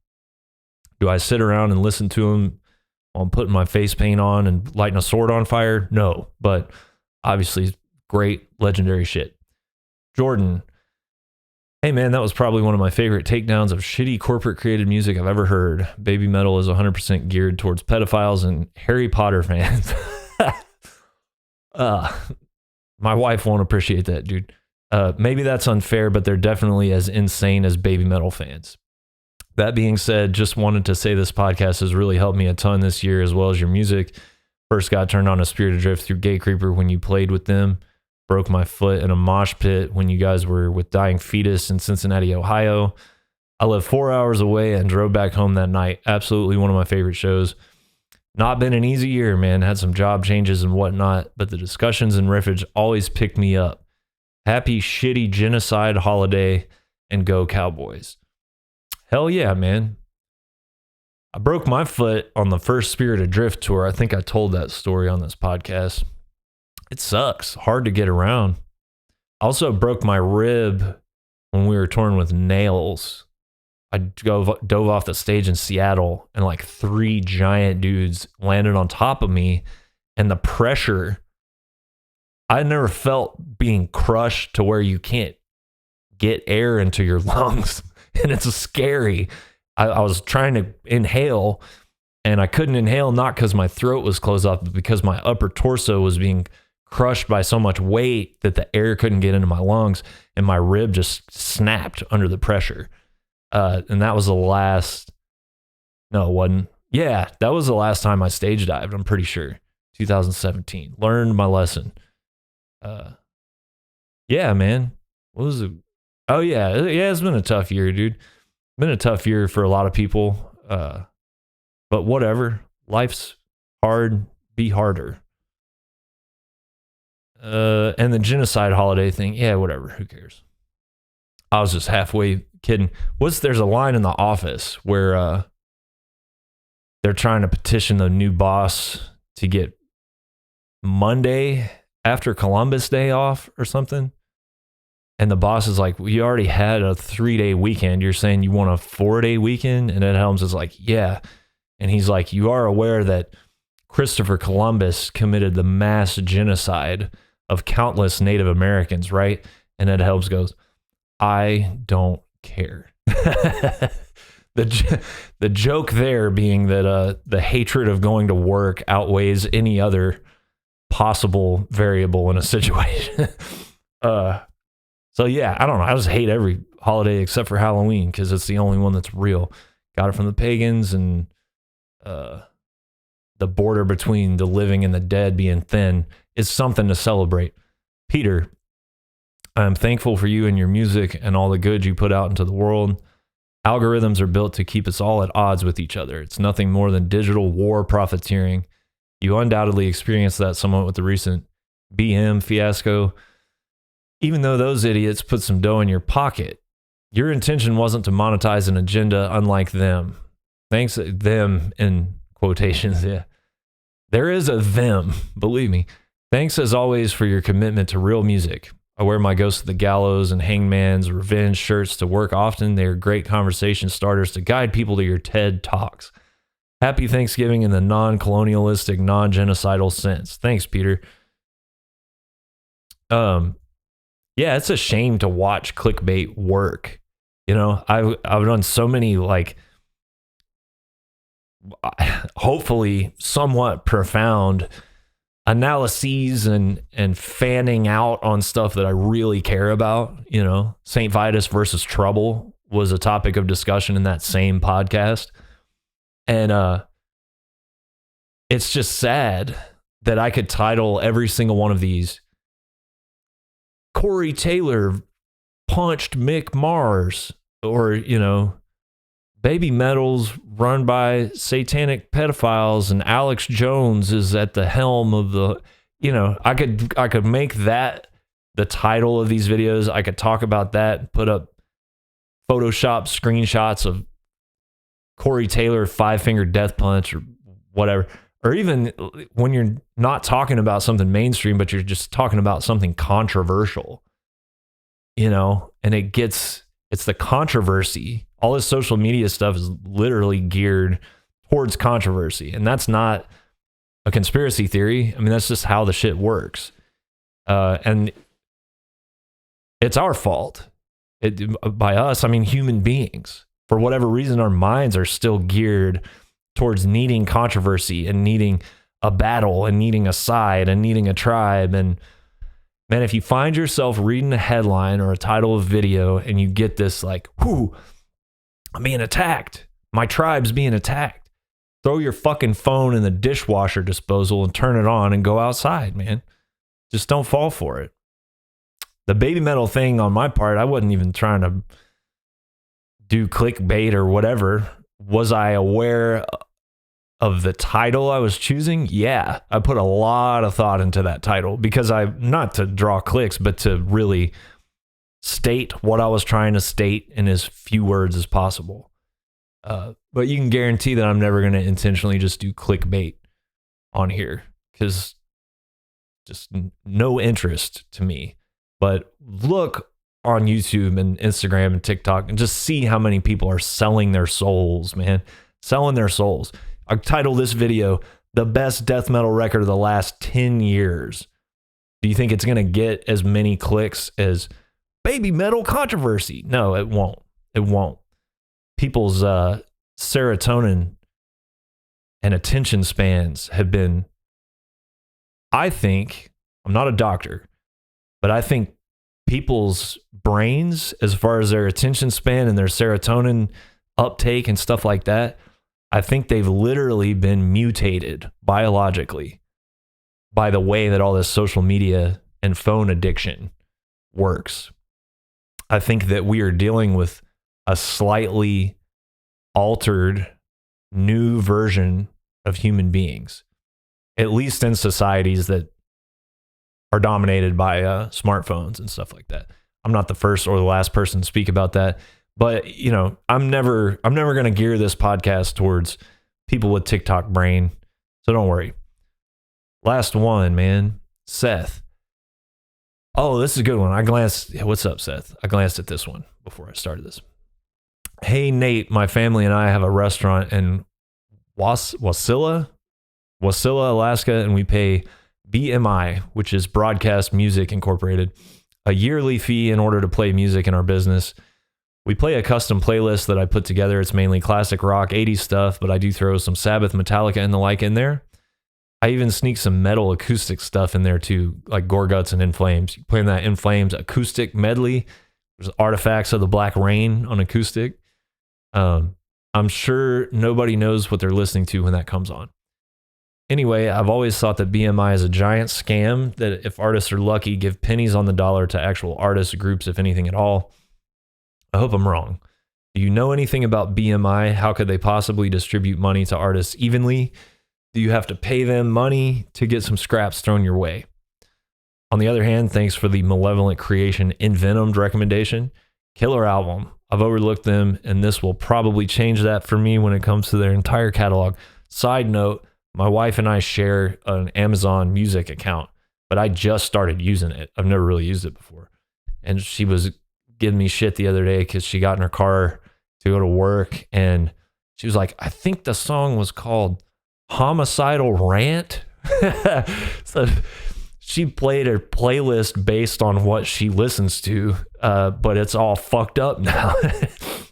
[SPEAKER 1] Do I sit around and listen to them while I'm putting my face paint on and lighting a sword on fire? No, but obviously great, legendary shit. Jordan, hey man, that was probably one of my favorite takedowns of shitty corporate created music I've ever heard. Baby metal is 100% geared towards pedophiles and Harry Potter fans. My wife won't appreciate that, dude. Maybe that's unfair, but they're definitely as insane as baby metal fans. That being said, just wanted to say this podcast has really helped me a ton this year, as well as your music. First got turned on to Spirit Adrift through Gate Creeper when you played with them. Broke my foot in a mosh pit when you guys were with Dying Fetus in Cincinnati, Ohio. I lived 4 hours away and drove back home that night. Absolutely one of my favorite shows. Not been an easy year, man. Had some job changes and whatnot, but the discussions and riffage always picked me up. Happy shitty genocide holiday and go Cowboys. Hell yeah, man. I broke my foot on the first Spirit Adrift tour. I think I told that story on this podcast. It sucks. Hard to get around. I also broke my rib when we were touring with Nails. I dove off the stage in Seattle, and like 3 giant dudes landed on top of me, and the pressure, I never felt being crushed to where you can't get air into your lungs. And it's scary. I was trying to inhale, and I couldn't inhale, not because my throat was closed off, but because my upper torso was being crushed by so much weight that the air couldn't get into my lungs, and my rib just snapped under the pressure. And that was the last, no, it wasn't. Yeah, that was the last time I stage dived, I'm pretty sure. 2017. Learned my lesson. Yeah, man. What was it? Oh, yeah. Yeah, it's been a tough year, dude. Been a tough year for a lot of people. But whatever. Life's hard. Be harder. And the genocide holiday thing. Yeah, whatever. Who cares? I was just halfway kidding. There's a line in The Office where they're trying to petition the new boss to get Monday after Columbus Day off or something. And the boss is like, well, you already had a 3-day weekend. You're saying you want a 4-day weekend? And Ed Helms is like, yeah. And he's like, you are aware that Christopher Columbus committed the mass genocide of countless Native Americans, right? And Ed Helms goes, I don't care. The joke there being that the hatred of going to work outweighs any other possible variable in a situation. So yeah, I don't know. I just hate every holiday except for Halloween because it's the only one that's real. Got it from the pagans, and the border between the living and the dead being thin is something to celebrate. Peter, I'm thankful for you and your music and all the good you put out into the world. Algorithms are built to keep us all at odds with each other. It's nothing more than digital war profiteering. You undoubtedly experienced that somewhat with the recent BM fiasco. Even though those idiots put some dough in your pocket, your intention wasn't to monetize an agenda unlike them. Thanks, them in quotations, yeah. There is a them, believe me. Thanks as always for your commitment to real music. I wear my Ghost of the Gallows and Hangman's Revenge shirts to work often. They are great conversation starters to guide people to your TED Talks. Happy Thanksgiving in the non-colonialistic, non-genocidal sense. Thanks, Peter. Yeah, it's a shame to watch clickbait work. You know, I've done so many, like, hopefully somewhat profound analyses and fanning out on stuff that I really care about. You know, St. Vitus versus Trouble was a topic of discussion in that same podcast. And it's just sad that I could title every single one of these Corey Taylor punched Mick Mars, or, you know, Baby Metal's run by satanic pedophiles and Alex Jones is at the helm of the, you know, I could make that the title of these videos. I could talk about that, put up Photoshop screenshots of Corey Taylor 5-finger death punch or whatever. Or even when you're not talking about something mainstream, but you're just talking about something controversial, you know, and it's the controversy. All this social media stuff is literally geared towards controversy. And that's not a conspiracy theory. I mean, that's just how the shit works. And it's our fault. By us, I mean human beings. For whatever reason, our minds are still geared towards needing controversy and needing a battle and needing a side and needing a tribe. And Man, if you find yourself reading a headline or a title of video and you get this like, whoo, I'm being attacked. My tribe's being attacked. Throw your fucking phone in the dishwasher disposal and turn it on and go outside, man. Just don't fall for it. The baby metal thing on my part, I wasn't even trying to do clickbait or whatever. Was I aware of the title I was choosing? Yeah, I put a lot of thought into that title because not to draw clicks, but to really state what I was trying to state in as few words as possible. But you can guarantee that I'm never going to intentionally just do clickbait on here because just no interest to me. But look on YouTube and Instagram and TikTok and just see how many people are selling their souls, man. Selling their souls. I titled this video, The Best Death Metal Record of the Last 10 Years. Do you think it's going to get as many clicks as Baby Metal Controversy? No, it won't. It won't. People's serotonin and attention spans have been, I think, I'm not a doctor, but I think people's brains, as far as their attention span and their serotonin uptake and stuff like that, I think they've literally been mutated biologically by the way that all this social media and phone addiction works. I think that we are dealing with a slightly altered new version of human beings, at least in societies that are dominated by smartphones and stuff like that. I'm not the first or the last person to speak about that, but you know, I'm never going to gear this podcast towards people with TikTok brain, so don't worry. Last one, man. Seth. Oh, this is a good one. What's up, Seth? I glanced at this one before I started this. Hey, Nate, my family and I have a restaurant in Wasilla, Alaska, and we pay BMI, which is Broadcast Music Incorporated, a yearly fee in order to play music in our business. We play a custom playlist that I put together. It's mainly classic rock, 80s stuff, but I do throw some Sabbath, Metallica, and the like in there. I even sneak some metal acoustic stuff in there too, like Gorguts and In Flames. Playing that In Flames acoustic medley. There's Artifacts of the Black Rain on acoustic. I'm sure nobody knows what they're listening to when that comes on. Anyway, I've always thought that BMI is a giant scam that if artists are lucky, give pennies on the dollar to actual artists, groups, if anything at all. I hope I'm wrong. Do you know anything about BMI? How could they possibly distribute money to artists evenly? Do you have to pay them money to get some scraps thrown your way? On the other hand, thanks for the Malevolent Creation Envenomed recommendation. Killer album. I've overlooked them, and this will probably change that for me when it comes to their entire catalog. Side note, my wife and I share an Amazon Music account, but I just started using it. I've never really used it before. And she was giving me shit the other day because she got in her car to go to work, and she was like, I think the song was called Homicidal Rant. So she played a playlist based on what she listens to, but it's all fucked up now.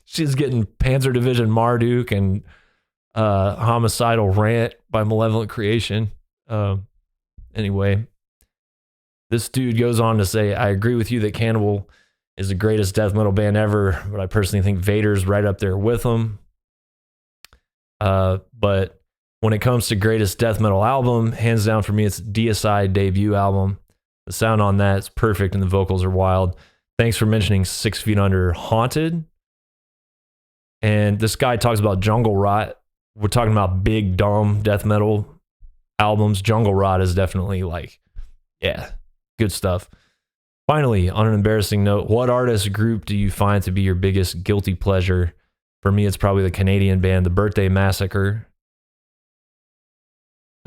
[SPEAKER 1] She's getting Panzer Division Marduk and Homicidal Rant by Malevolent Creation. Anyway, this dude goes on to say, I agree with you that Cannibal is the greatest death metal band ever, but I personally think Vader's right up there with them. But when it comes to greatest death metal album, hands down for me, it's Deicide debut album. The sound on that is perfect and the vocals are wild. Thanks for mentioning 6 Feet Under Haunted. And this guy talks about Jungle Rot. We're talking about big, dumb death metal albums. Jungle Rot is definitely like, yeah, good stuff. Finally, on an embarrassing note, what artist group do you find to be your biggest guilty pleasure? For me, it's probably the Canadian band, The Birthday Massacre.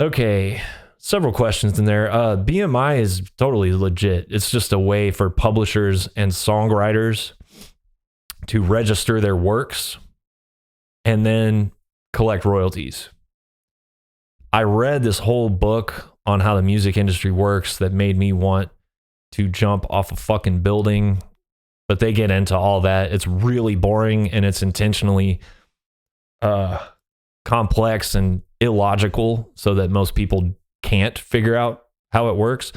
[SPEAKER 1] Okay, several questions in there. BMI is totally legit. It's just a way for publishers and songwriters to register their works and then collect royalties. I read this whole book on how the music industry works that made me want to jump off a fucking building, but they get into all that. It's really boring and it's intentionally complex and illogical so that most people can't figure out how it works.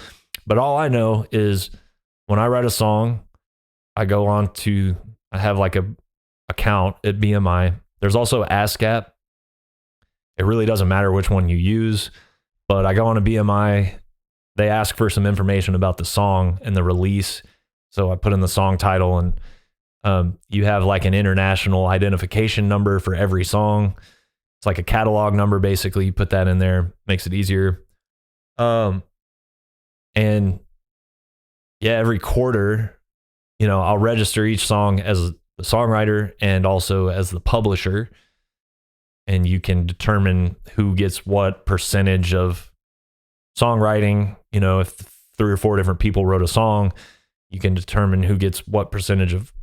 [SPEAKER 1] But all I know is when I write a song, I have like a account at BMI. There's also ASCAP. It really doesn't matter which one you use, but I go on a BMI. They ask for some information about the song and the release. So I put in the song title, and you have like an international identification number for every song. It's like a catalog number, basically. You put that in there, makes it easier. And yeah, every quarter, I'll register each song as the songwriter and also as the publisher. And you can determine who gets what percentage of songwriting. If 3 or 4 different people wrote a song, you can determine who gets what percentage of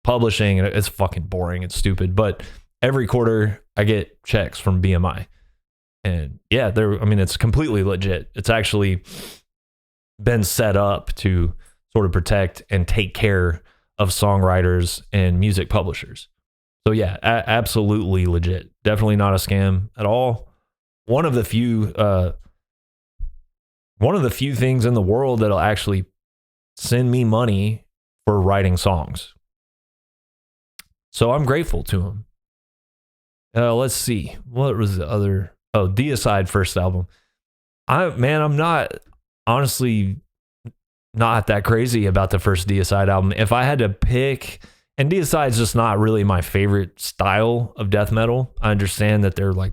[SPEAKER 1] publishing. And it's fucking boring. It's stupid. But every quarter I get checks from BMI. And yeah, it's completely legit. It's actually been set up to sort of protect and take care of songwriters and music publishers. So yeah, absolutely legit. Definitely not a scam at all. One of the few things in the world that'll actually send me money for writing songs. So I'm grateful to him. Let's see. What was the other? Oh, Deicide first album. I'm not honestly not that crazy about the first Deicide album. If I had to pick, and Deicide's just not really my favorite style of death metal. I understand that they're like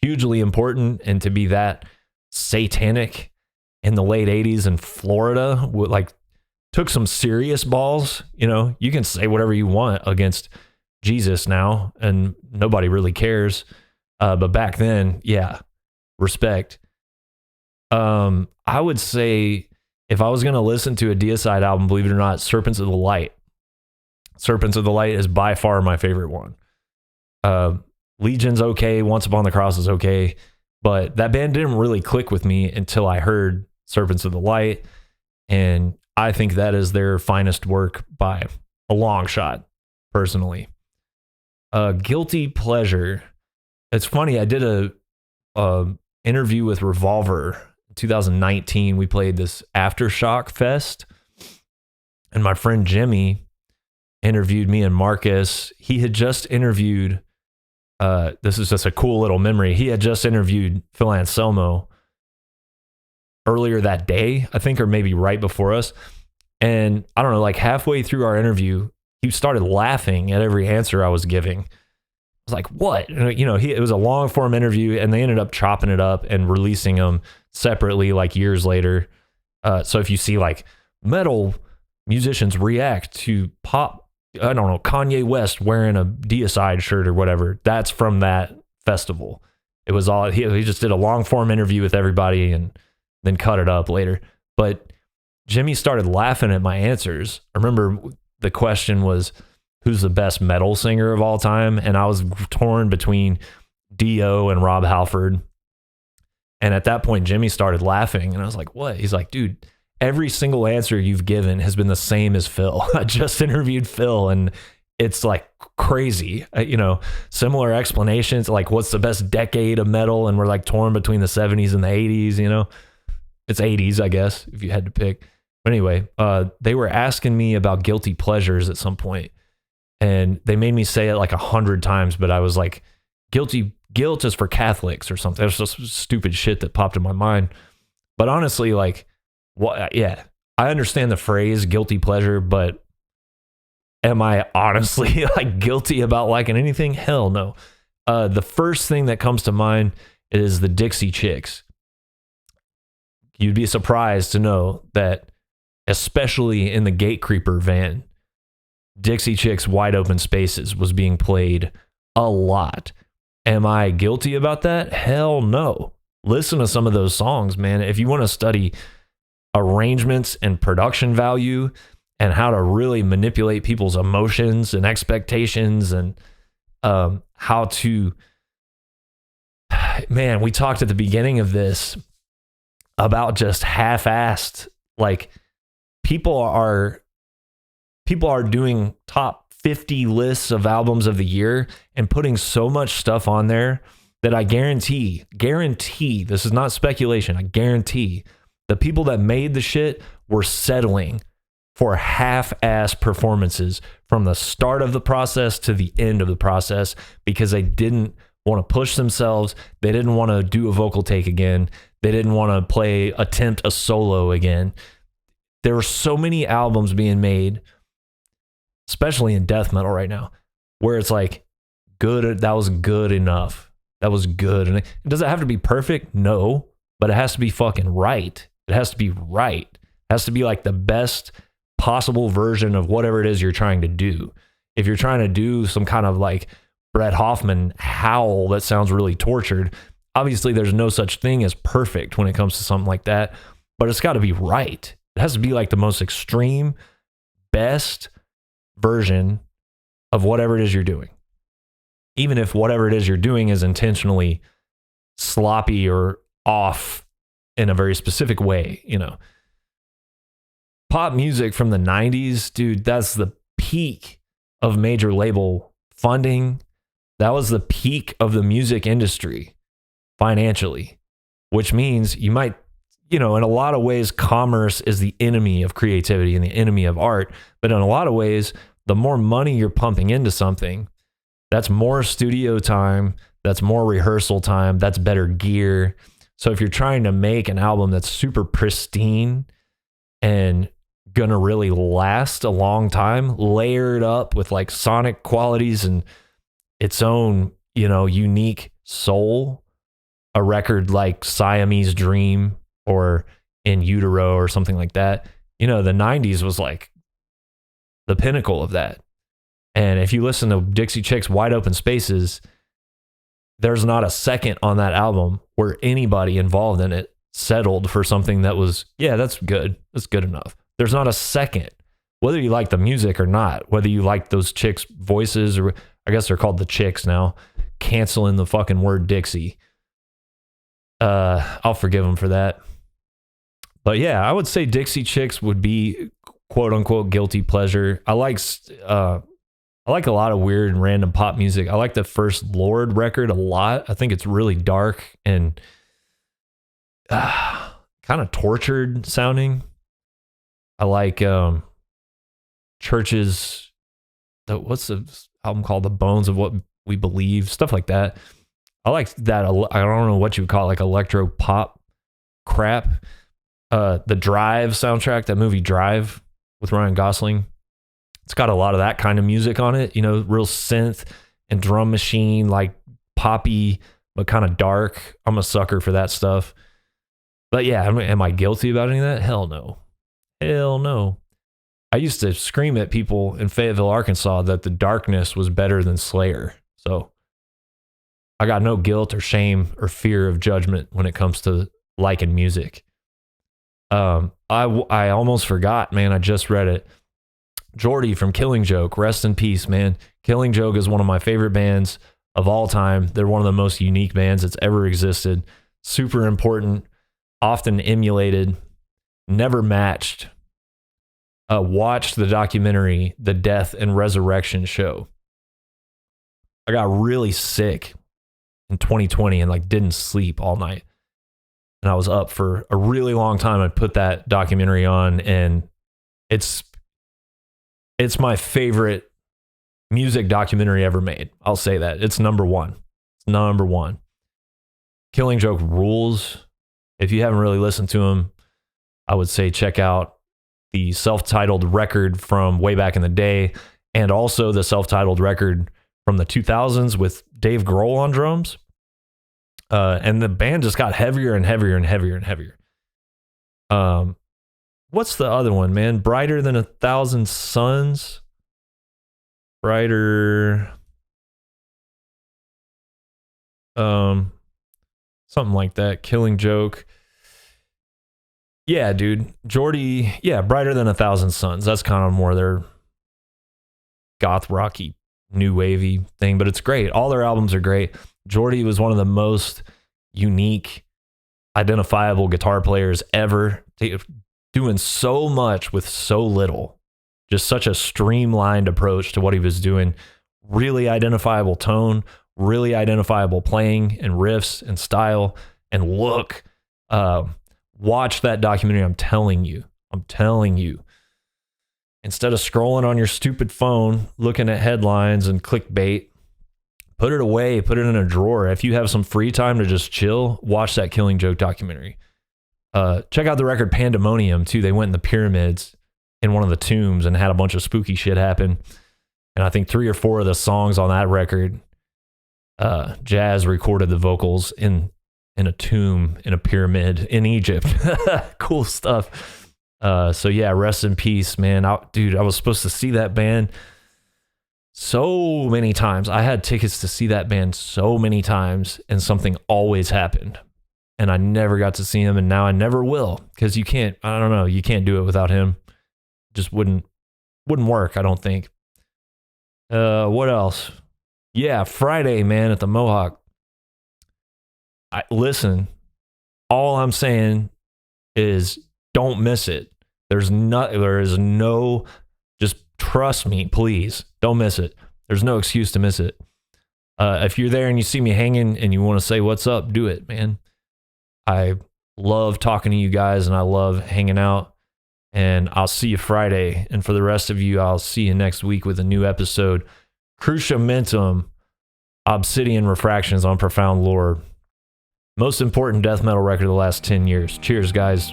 [SPEAKER 1] hugely important, and to be that satanic in the late 80s in Florida, like took some serious balls. You can say whatever you want against Jesus now, and nobody really cares. But back then, yeah, respect. I would say if I was going to listen to a Deicide album, believe it or not, Serpents of the Light. Serpents of the Light is by far my favorite one. Legion's okay. Once Upon the Cross is okay. But that band didn't really click with me until I heard Serpents of the Light. And I think that is their finest work by a long shot, personally. Guilty Pleasure. It's funny. I did a interview with Revolver in 2019. We played this Aftershock Fest, and my friend Jimmy interviewed me and Marcus. He had just interviewed. This is just a cool little memory. He had just interviewed Phil Anselmo earlier that day, I think, or maybe right before us. And I don't know, like halfway through our interview, he started laughing at every answer I was giving. I was like, what? It was a long form interview, and they ended up chopping it up and releasing them separately like years later. So if you see like metal musicians react to pop, I don't know, Kanye West wearing a Deicide shirt or whatever, that's from that festival. It was all, he just did a long form interview with everybody and then cut it up later. But Jimmy started laughing at my answers. I remember the question was, who's the best metal singer of all time? And I was torn between Dio and Rob Halford. And at that point, Jimmy started laughing. And I was like, what? He's like, dude, every single answer you've given has been the same as Phil. I just interviewed Phil, and it's like crazy. Similar explanations, like what's the best decade of metal? And we're like torn between the 70s and the 80s, It's 80s, I guess, if you had to pick. But anyway, they were asking me about guilty pleasures at some point. And they made me say it like 100 times, but I was like, guilt is for Catholics or something. There's just stupid shit that popped in my mind. But honestly, like, I understand the phrase guilty pleasure, but am I honestly like guilty about liking anything? Hell no. The first thing that comes to mind is the Dixie Chicks. You'd be surprised to know that, especially in the Gatecreeper van, Dixie Chicks' Wide Open Spaces was being played a lot. Am I guilty about that? Hell no. Listen to some of those songs, man. If you want to study arrangements and production value and how to really manipulate people's emotions and expectations and how to... Man, we talked at the beginning of this about just half-assed, like people are doing top 50 lists of albums of the year and putting so much stuff on there that I guarantee, this is not speculation, I guarantee The people that made the shit were settling for half-ass performances from the start of the process to the end of the process because they didn't want to push themselves. They didn't want to do a vocal take again. They didn't want to attempt a solo again. There were so many albums being made, especially in death metal right now, where it's like, good, that was good enough. That was good. And does it have to be perfect? No, but it has to be fucking right. It has to be right. It has to be like the best possible version of whatever it is you're trying to do. If you're trying to do some kind of like Brett Hoffman howl that sounds really tortured, obviously there's no such thing as perfect when it comes to something like that, but it's got to be right. It has to be like the most extreme, best version of whatever it is you're doing. Even if whatever it is you're doing is intentionally sloppy or off in a very specific way, you know. Pop music from the 90s, dude, that's the peak of major label funding. That was the peak of the music industry financially, which means you might, you know, in a lot of ways, commerce is the enemy of creativity and the enemy of art. But in a lot of ways, the more money you're pumping into something, that's more studio time, that's more rehearsal time, that's better gear. So if you're trying to make an album that's super pristine and gonna really last a long time, layered up with like sonic qualities and its own, you know, unique soul, a record like Siamese Dream or In Utero or something like that, you know, the 90s was like the pinnacle of that. And if you listen to Dixie Chicks' Wide Open Spaces, there's not a second on that album where anybody involved in it settled for something that was, yeah, that's good. That's good enough. There's not a second, whether you like the music or not, whether you like those chicks' voices, or I guess they're called the Chicks now, canceling the fucking word Dixie. I'll forgive them for that. But yeah, I would say Dixie Chicks would be quote unquote guilty pleasure. I like a lot of weird and random pop music. I like the first Lord record a lot. I think it's really dark and kind of tortured sounding. I like Church's, what's the album called? The Bones of What We Believe, stuff like that. I like that. I don't know what you would call it, like electro pop crap. The Drive soundtrack, that movie Drive with Ryan Gosling. It's got a lot of that kind of music on it, you know, real synth and drum machine, like poppy, but kind of dark. I'm a sucker for that stuff. But yeah, am I guilty about any of that? Hell no. Hell no. I used to scream at people in Fayetteville, Arkansas that the Darkness was better than Slayer. So I got no guilt or shame or fear of judgment when it comes to liking music. I almost forgot, man. I just read it. Jordy from Killing Joke, rest in peace, man. Killing Joke is one of my favorite bands of all time. They're one of the most unique bands that's ever existed. Super important, often emulated, never matched. Watched the documentary, The Death and Resurrection Show. I got really sick in 2020 and like didn't sleep all night. And I was up for a really long time. I put that documentary on, and it's my favorite music documentary ever made. I'll say that. It's number one. It's number one. Killing Joke rules. If you haven't really listened to him, I would say check out the self-titled record from way back in the day, and also the self-titled record from the 2000s with Dave Grohl on drums. And the band just got heavier and heavier and heavier and heavier. What's the other one, man? Brighter Than 1,000 Suns? Brighter... something like that. Killing Joke. Yeah, dude. Jordy, yeah, Brighter Than 1,000 Suns. That's kind of more their goth rocky, new wavy thing, but it's great. All their albums are great. Jordy was one of the most unique, identifiable guitar players ever, doing so much with so little. Just such a streamlined approach to what he was doing. Really identifiable tone, really identifiable playing and riffs and style and look. Watch that documentary. I'm telling you. Instead of scrolling on your stupid phone, looking at headlines and clickbait, put it away, put it in a drawer. If you have some free time to just chill, watch that Killing Joke documentary. Check out the record Pandemonium too. They went in the pyramids in one of the tombs and had a bunch of spooky shit happen. And I think 3 or 4 of the songs on that record, Jazz recorded the vocals in a tomb in a pyramid in Egypt. Cool stuff. So yeah, rest in peace, man. Dude, I was supposed to see that band so many times. I had tickets to see that band so many times, and something always happened. And I never got to see him, and now I never will, because you can't do it without him. Just wouldn't work, I don't think. What else? Yeah, Friday, man, at the Mohawk. Listen, all I'm saying is don't miss it. There is no, just trust me, please. Don't miss it. There's no excuse to miss it. If you're there and you see me hanging and you want to say what's up, do it, man. I love talking to you guys and I love hanging out, and I'll see you Friday. And for the rest of you, I'll see you next week with a new episode. Cruciamentum, Obsidian, Refractions on Profound Lore. Most important death metal record of the last 10 years. Cheers, guys.